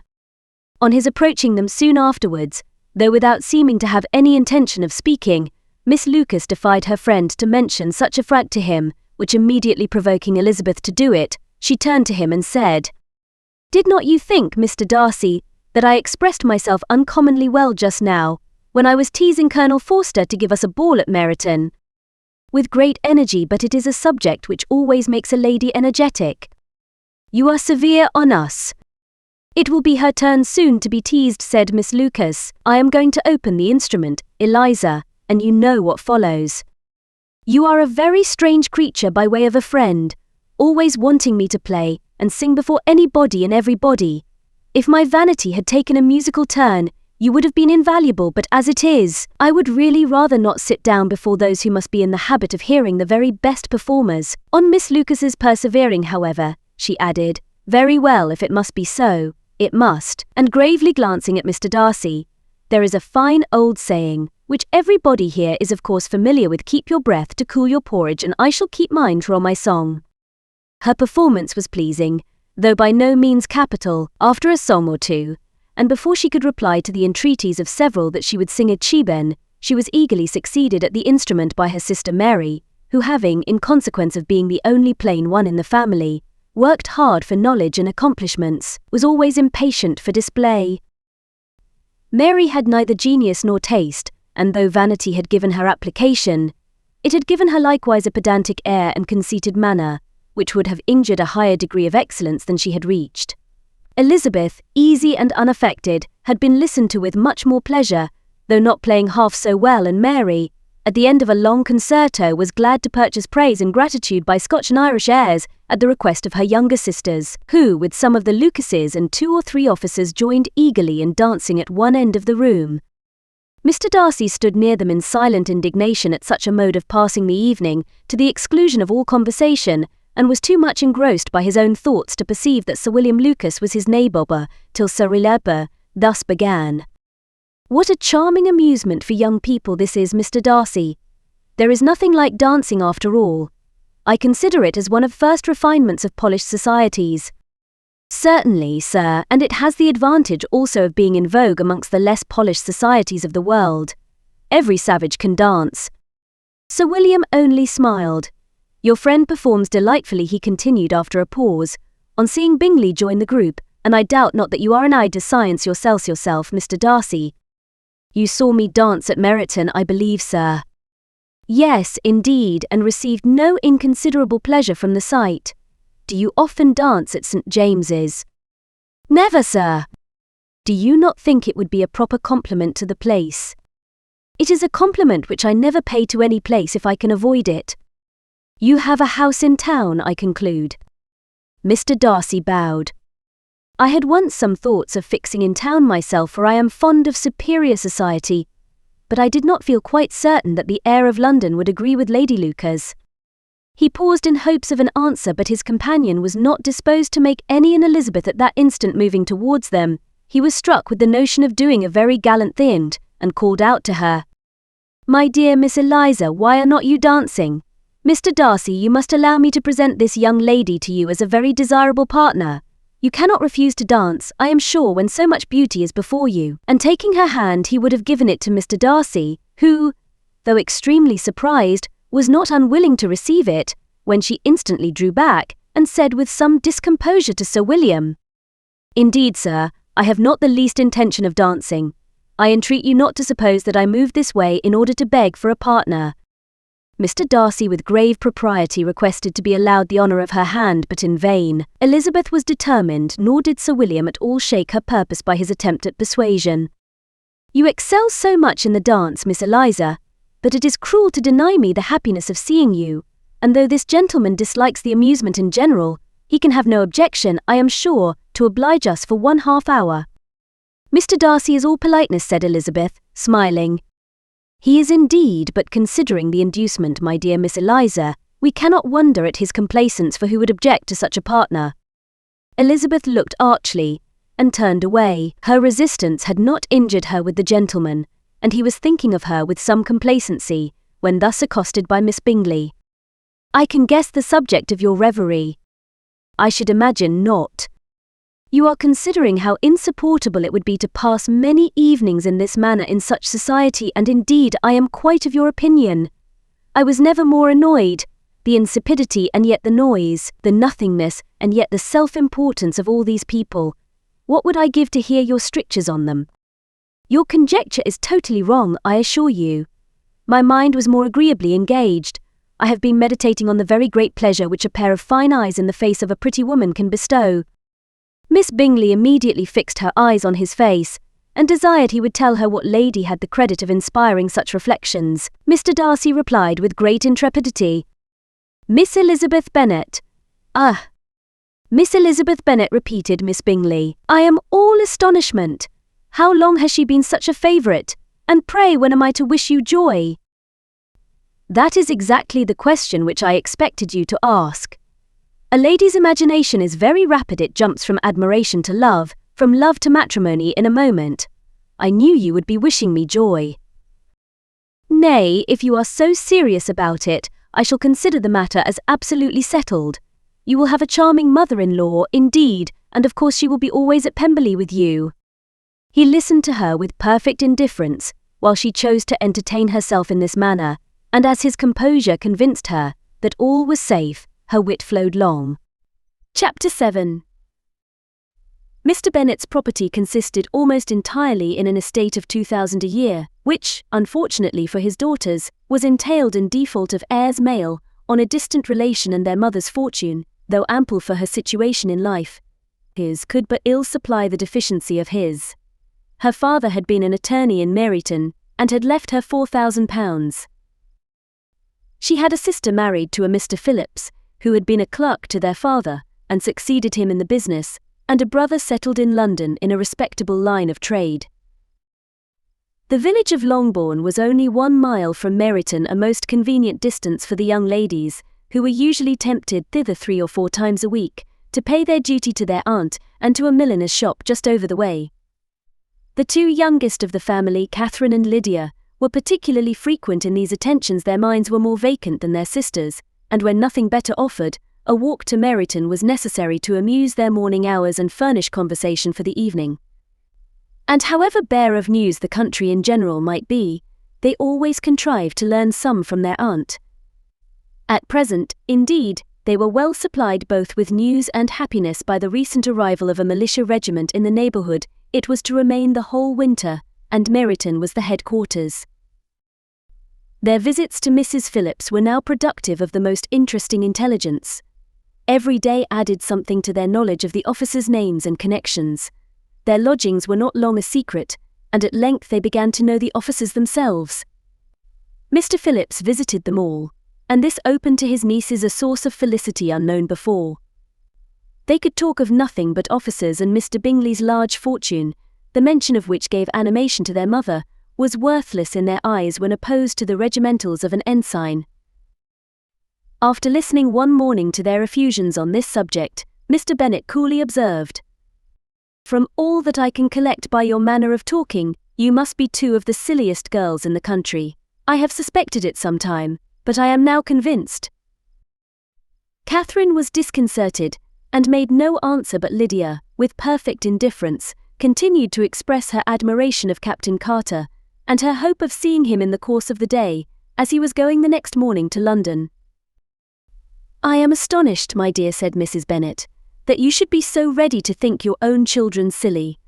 On his approaching them soon afterwards, though without seeming to have any intention of speaking, Miss Lucas defied her friend to mention such a fact to him, which immediately provoking Elizabeth to do it, she turned to him and said, "Did not you think, Mr. Darcy, that I expressed myself uncommonly well just now, when I was teasing Colonel Forster to give us a ball at Meryton? With great energy, but it is a subject which always makes a lady energetic. You are severe on us." "It will be her turn soon to be teased," said Miss Lucas. "I am going to open the instrument, Eliza, and you know what follows. You are a very strange creature by way of a friend, always wanting me to play and sing before anybody and everybody. If my vanity had taken a musical turn, you would have been invaluable, but as it is, I would really rather not sit down before those who must be in the habit of hearing the very best performers. On Miss Lucas's persevering, however, she added, "Very well, if it must be so, it must," and gravely glancing at Mr. Darcy, "There is a fine old saying, which everybody here is of course familiar with, keep your breath to cool your porridge, and I shall keep mine to roll my song." Her performance was pleasing, though by no means capital. After a song or two, and before she could reply to the entreaties of several that she would sing a chiben, she was eagerly succeeded at the instrument by her sister Mary, who having, in consequence of being the only plain one in the family, worked hard for knowledge and accomplishments, was always impatient for display. Mary had neither genius nor taste, and though vanity had given her application, it had given her likewise a pedantic air and conceited manner, which would have injured a higher degree of excellence than she had reached. Elizabeth, easy and unaffected, had been listened to with much more pleasure, though not playing half so well, and Mary, at the end of a long concerto, was glad to purchase praise and gratitude by Scotch and Irish airs at the request of her younger sisters, who, with some of the Lucases and 2 or 3 officers, joined eagerly in dancing at one end of the room. Mr. Darcy stood near them in silent indignation at such a mode of passing the evening, to the exclusion of all conversation, and was too much engrossed by his own thoughts to perceive that Sir William Lucas was his neighbour, till Sir William thus began. "What a charming amusement for young people this is, Mr. Darcy. There is nothing like dancing after all. I consider it as one of first refinements of polished societies." "Certainly, sir, and it has the advantage also of being in vogue amongst the less polished societies of the world. Every savage can dance." Sir William only smiled. "Your friend performs delightfully," he continued after a pause, on seeing Bingley join the group, "and I doubt not that you are an eye to science yourself, Mr. Darcy. You saw me dance at Meryton, I believe, sir." "Yes, indeed, and received no inconsiderable pleasure from the sight. Do you often dance at St. James's?" "Never, sir." "Do you not think it would be a proper compliment to the place?" "It is a compliment which I never pay to any place if I can avoid it." "You have a house in town, I conclude?" Mr. Darcy bowed. "I had once some thoughts of fixing in town myself, for I am fond of superior society, but I did not feel quite certain that the air of London would agree with Lady Lucas." He paused in hopes of an answer, but his companion was not disposed to make any, and Elizabeth at that instant moving towards them, he was struck with the notion of doing a very gallant thing, and called out to her, "My dear Miss Eliza, why are not you dancing? Mr. Darcy, you must allow me to present this young lady to you as a very desirable partner. You cannot refuse to dance, I am sure, when so much beauty is before you." And taking her hand, he would have given it to Mr. Darcy, who, though extremely surprised, was not unwilling to receive it, when she instantly drew back, and said with some discomposure to Sir William, "Indeed, sir, I have not the least intention of dancing. I entreat you not to suppose that I moved this way in order to beg for a partner." Mr. Darcy with grave propriety requested to be allowed the honour of her hand, but in vain. Elizabeth was determined, nor did Sir William at all shake her purpose by his attempt at persuasion. "You excel so much in the dance, Miss Eliza, but it is cruel to deny me the happiness of seeing you, and though this gentleman dislikes the amusement in general, he can have no objection, I am sure, to oblige us for 1/2 hour." "Mr. Darcy is all politeness," said Elizabeth, smiling. "He is indeed, but considering the inducement, my dear Miss Eliza, we cannot wonder at his complaisance, for who would object to such a partner?" Elizabeth looked archly, and turned away. Her resistance had not injured her with the gentleman, and he was thinking of her with some complacency, when thus accosted by Miss Bingley. "I can guess the subject of your reverie." "I should imagine not. You are considering how insupportable it would be to pass many evenings in this manner in such society, and indeed I am quite of your opinion. I was never more annoyed. The insipidity and yet the noise, the nothingness and yet the self-importance of all these people. What would I give to hear your strictures on them? Your conjecture is totally wrong, I assure you. My mind was more agreeably engaged. I have been meditating on the very great pleasure which a pair of fine eyes in the face of a pretty woman can bestow." Miss Bingley immediately fixed her eyes on his face, and desired he would tell her what lady had the credit of inspiring such reflections. Mr. Darcy replied with great intrepidity, "Miss Elizabeth Bennet." "Ah, Miss Elizabeth Bennet, repeated Miss Bingley. I am all astonishment. How long has she been such a favourite? And pray, when am I to wish you joy? That is exactly the question which I expected you to ask. A lady's imagination is very rapid. It jumps from admiration to love, from love to matrimony in a moment. I knew you would be wishing me joy. Nay, if you are so serious about it, I shall consider the matter as absolutely settled. You will have a charming mother-in-law, indeed, and of course she will be always at Pemberley with you. He listened to her with perfect indifference, while she chose to entertain herself in this manner, and as his composure convinced her that all was safe, her wit flowed long. Chapter 7. Mr. Bennet's property consisted almost entirely in an estate of 2,000 a year, which, unfortunately for his daughters, was entailed in default of heirs male on a distant relation, and their mother's fortune, though ample for her situation in life, his could but ill supply the deficiency of his. Her father had been an attorney in Meryton, and had left her £4,000. She had a sister married to a Mr. Phillips, who had been a clerk to their father, and succeeded him in the business, and a brother settled in London in a respectable line of trade. The village of Longbourn was only 1 mile from Meryton, a most convenient distance for the young ladies, who were usually tempted thither 3 or 4 times a week, to pay their duty to their aunt and to a milliner's shop just over the way. The 2 youngest of the family, Catherine and Lydia, were particularly frequent in these attentions. Their minds were more vacant than their sisters', and when nothing better offered, a walk to Meryton was necessary to amuse their morning hours and furnish conversation for the evening. And however bare of news the country in general might be, they always contrived to learn some from their aunt. At present, indeed, they were well supplied both with news and happiness by the recent arrival of a militia regiment in the neighbourhood. It was to remain the whole winter, and Meryton was the headquarters. Their visits to Mrs. Phillips were now productive of the most interesting intelligence. Every day added something to their knowledge of the officers' names and connections. Their lodgings were not long a secret, and at length they began to know the officers themselves. Mr. Phillips visited them all, and this opened to his nieces a source of felicity unknown before. They could talk of nothing but officers, and Mr. Bingley's large fortune, the mention of which gave animation to their mother, was worthless in their eyes when opposed to the regimentals of an ensign. After listening one morning to their effusions on this subject, Mr. Bennet coolly observed, "From all that I can collect by your manner of talking, you must be 2 of the silliest girls in the country. I have suspected it some time, but I am now convinced." Catherine was disconcerted, and made no answer, but Lydia, with perfect indifference, continued to express her admiration of Captain Carter, and her hope of seeing him in the course of the day, as he was going the next morning to London. "I am astonished, my dear," said Mrs. Bennet, "that you should be so ready to think your own children silly.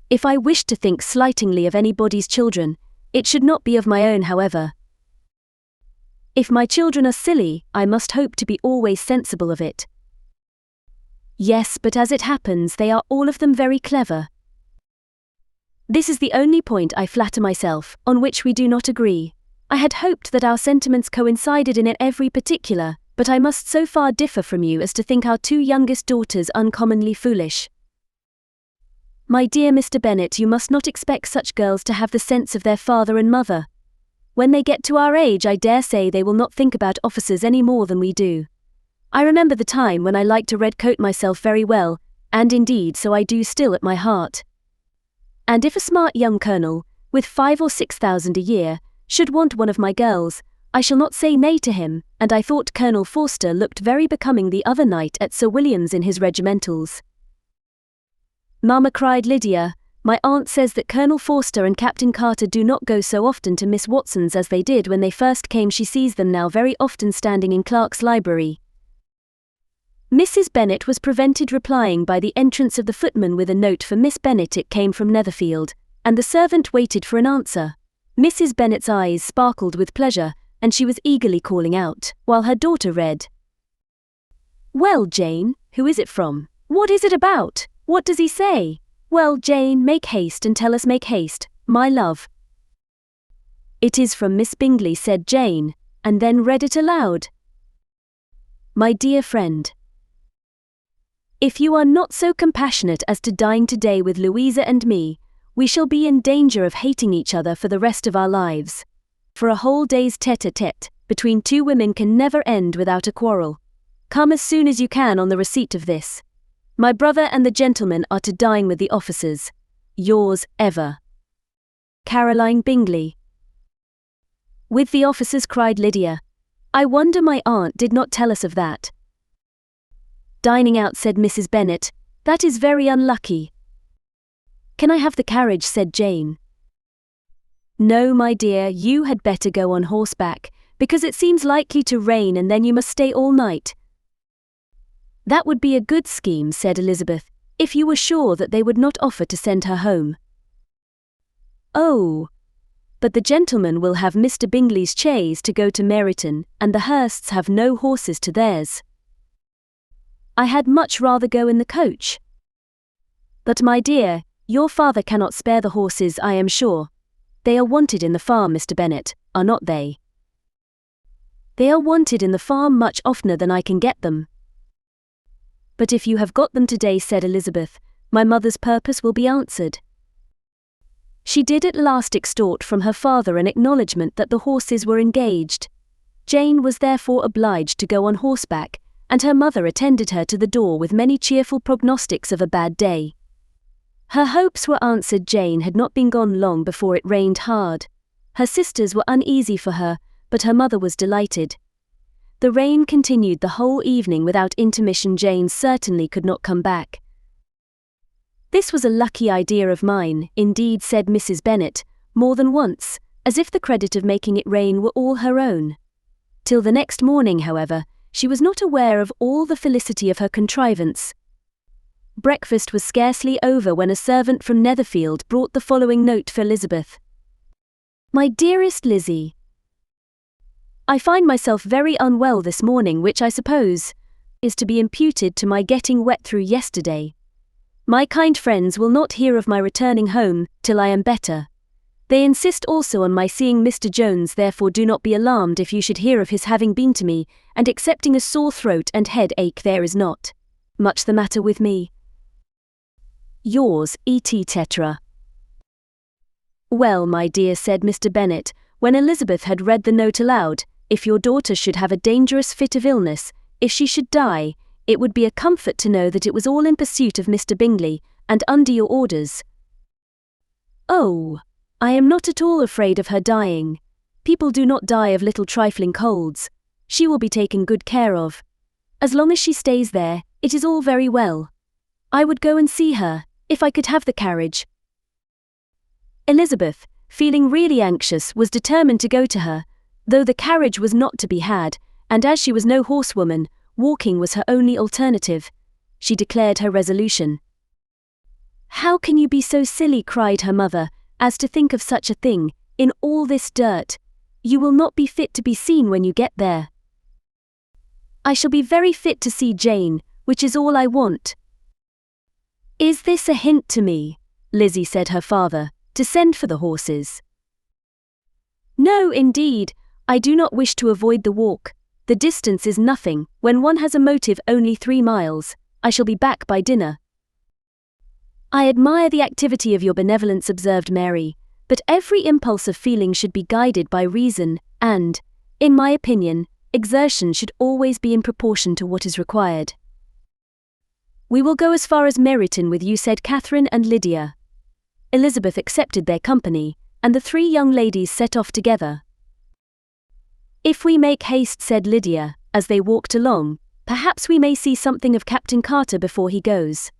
If I wished to think slightingly of anybody's children, it should not be of my own, however. If my children are silly, I must hope to be always sensible of it." "Yes, but as it happens, they are all of them very clever." "This is the only point, I flatter myself, on which we do not agree. I had hoped that our sentiments coincided in every particular, but I must so far differ from you as to think our 2 youngest daughters uncommonly foolish." "My dear Mr. Bennet, you must not expect such girls to have the sense of their father and mother. When they get to our age, I dare say they will not think about officers any more than we do. I remember the time when I liked to red coat myself very well, and indeed so I do still at my heart. And if a smart young colonel, with 5,000 or 6,000 a year, should want one of my girls, I shall not say nay to him, and I thought Colonel Forster looked very becoming the other night at Sir William's in his regimentals." "Mamma," cried Lydia, "my aunt says that Colonel Forster and Captain Carter do not go so often to Miss Watson's as they did when they first came. She sees them now very often standing in Clark's library." Mrs. Bennet was prevented replying by the entrance of the footman with a note for Miss Bennet. It came from Netherfield, and the servant waited for an answer. Mrs. Bennet's eyes sparkled with pleasure, and she was eagerly calling out, while her daughter read. "Well, Jane, who is it from? What is it about? What does he say? Well, Jane, make haste and tell us, make haste, my love." "It is from Miss Bingley," said Jane, and then read it aloud. "My dear friend, If you are not so compassionate as to dine today with Louisa and me, we shall be in danger of hating each other for the rest of our lives. For a whole day's tête-à-tête between two women can never end without a quarrel. Come as soon as you can on the receipt of this. My brother and the gentleman are to dine with the officers. Yours ever, Caroline Bingley. With the officers, cried Lydia. I wonder my aunt did not tell us of that. Dining out, said Mrs. Bennet. That is very unlucky. Can I have the carriage, said Jane. No, my dear, you had better go on horseback, because it seems likely to rain and then you must stay all night. That would be a good scheme, said Elizabeth, if you were sure that they would not offer to send her home. Oh, but the gentleman will have Mr. Bingley's chaise to go to Meryton, and the Hursts have no horses to theirs. I had much rather go in the coach. But my dear, your father cannot spare the horses, I am sure. They are wanted in the farm, Mr. Bennet, are not they? They are wanted in the farm much oftener than I can get them. But if you have got them today, said Elizabeth, my mother's purpose will be answered. She did at last extort from her father an acknowledgment that the horses were engaged. Jane was therefore obliged to go on horseback, and her mother attended her to the door with many cheerful prognostics of a bad day. Her hopes were answered. Jane had not been gone long before it rained hard. Her sisters were uneasy for her, but her mother was delighted. The rain continued the whole evening without intermission. Jane certainly could not come back. This was a lucky idea of mine, indeed, said Mrs. Bennet, more than once, as if the credit of making it rain were all her own. Till the next morning, however, she was not aware of all the felicity of her contrivance. Breakfast was scarcely over when a servant from Netherfield brought the following note for Elizabeth. My dearest Lizzie, I find myself very unwell this morning, which I suppose is to be imputed to my getting wet through yesterday. My kind friends will not hear of my returning home till I am better. They insist also on my seeing Mr. Jones, therefore do not be alarmed if you should hear of his having been to me, and excepting a sore throat and headache there is not much the matter with me. Yours, E.T. Tetra. Well, my dear, said Mr. Bennet, when Elizabeth had read the note aloud, if your daughter should have a dangerous fit of illness, if she should die, it would be a comfort to know that it was all in pursuit of Mr. Bingley, and under your orders. Oh, I am not at all afraid of her dying. People do not die of little trifling colds. She will be taken good care of. As long as she stays there, it is all very well. I would go and see her, if I could have the carriage. Elizabeth, feeling really anxious, was determined to go to her, though the carriage was not to be had, and as she was no horsewoman, walking was her only alternative. She declared her resolution. How can you be so silly, cried her mother, as to think of such a thing, in all this dirt? You will not be fit to be seen when you get there. I shall be very fit to see Jane, which is all I want. Is this a hint to me, Lizzie, said her father, to send for the horses? No, indeed, I do not wish to avoid the walk. The distance is nothing, when one has a motive, only 3 miles. I shall be back by dinner. I admire the activity of your benevolence, observed Mary, but every impulse of feeling should be guided by reason, and, in my opinion, exertion should always be in proportion to what is required. We will go as far as Meryton with you, said Catherine and Lydia. Elizabeth accepted their company, and the 3 young ladies set off together. If we make haste, said Lydia, as they walked along, perhaps we may see something of Captain Carter before he goes.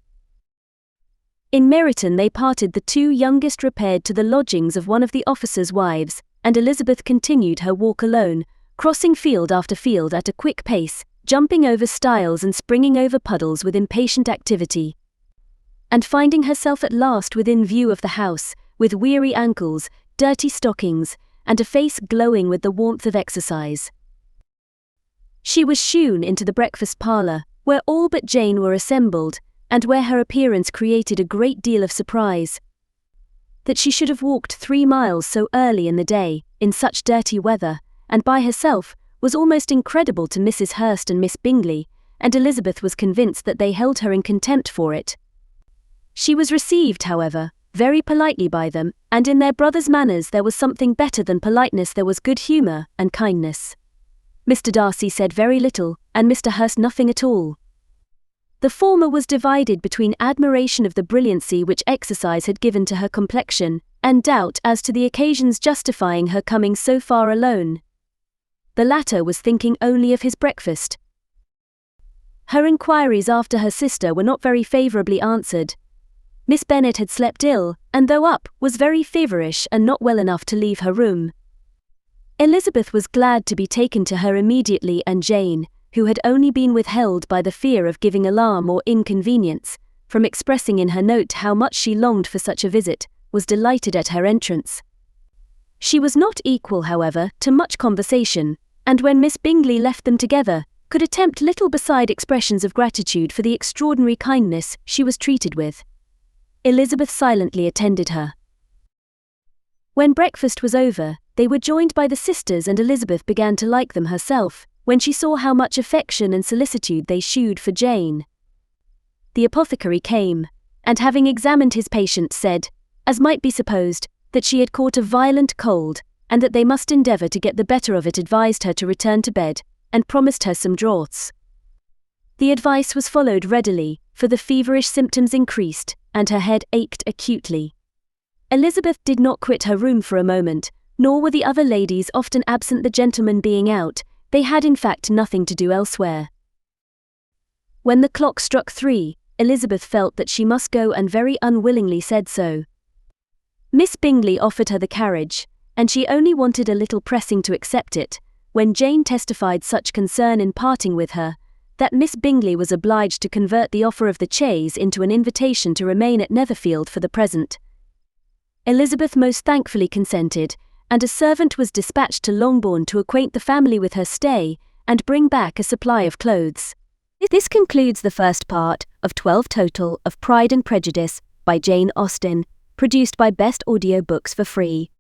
In Meryton they parted. The 2 youngest repaired to the lodgings of one of the officers' wives, and Elizabeth continued her walk alone, crossing field after field at a quick pace, jumping over stiles and springing over puddles with impatient activity. And finding herself at last within view of the house, with weary ankles, dirty stockings, and a face glowing with the warmth of exercise, she was shewn into the breakfast parlour, where all but Jane were assembled, and where her appearance created a great deal of surprise. That she should have walked 3 miles so early in the day, in such dirty weather, and by herself, was almost incredible to Mrs. Hurst and Miss Bingley, and Elizabeth was convinced that they held her in contempt for it. She was received, however, very politely by them, and in their brother's manners there was something better than politeness. There was good humour and kindness. Mr. Darcy said very little, and Mr. Hurst nothing at all. The former was divided between admiration of the brilliancy which exercise had given to her complexion, and doubt as to the occasions justifying her coming so far alone. The latter was thinking only of his breakfast. Her inquiries after her sister were not very favourably answered. Miss Bennet had slept ill, and though up, was very feverish and not well enough to leave her room. Elizabeth was glad to be taken to her immediately, and Jane, who had only been withheld by the fear of giving alarm or inconvenience, from expressing in her note how much she longed for such a visit, was delighted at her entrance. She was not equal, however, to much conversation, and when Miss Bingley left them together, could attempt little beside expressions of gratitude for the extraordinary kindness she was treated with. Elizabeth silently attended her. When breakfast was over, they were joined by the sisters, and Elizabeth began to like them herself, when she saw how much affection and solicitude they shewed for Jane. The apothecary came, and having examined his patient said, as might be supposed, that she had caught a violent cold, and that they must endeavour to get the better of it. Advised her to return to bed, and promised her some draughts. The advice was followed readily, for the feverish symptoms increased, and her head ached acutely. Elizabeth did not quit her room for a moment, nor were the other ladies often absent. The gentlemen being out, they had in fact nothing to do elsewhere. When the clock struck 3, Elizabeth felt that she must go, and very unwillingly said so. Miss Bingley offered her the carriage, and she only wanted a little pressing to accept it, when Jane testified such concern in parting with her, that Miss Bingley was obliged to convert the offer of the chaise into an invitation to remain at Netherfield for the present. Elizabeth most thankfully consented, and a servant was dispatched to Longbourn to acquaint the family with her stay, and bring back a supply of clothes. This concludes the first part of 12 total of Pride and Prejudice by Jane Austen, produced by Best Audio Books for free.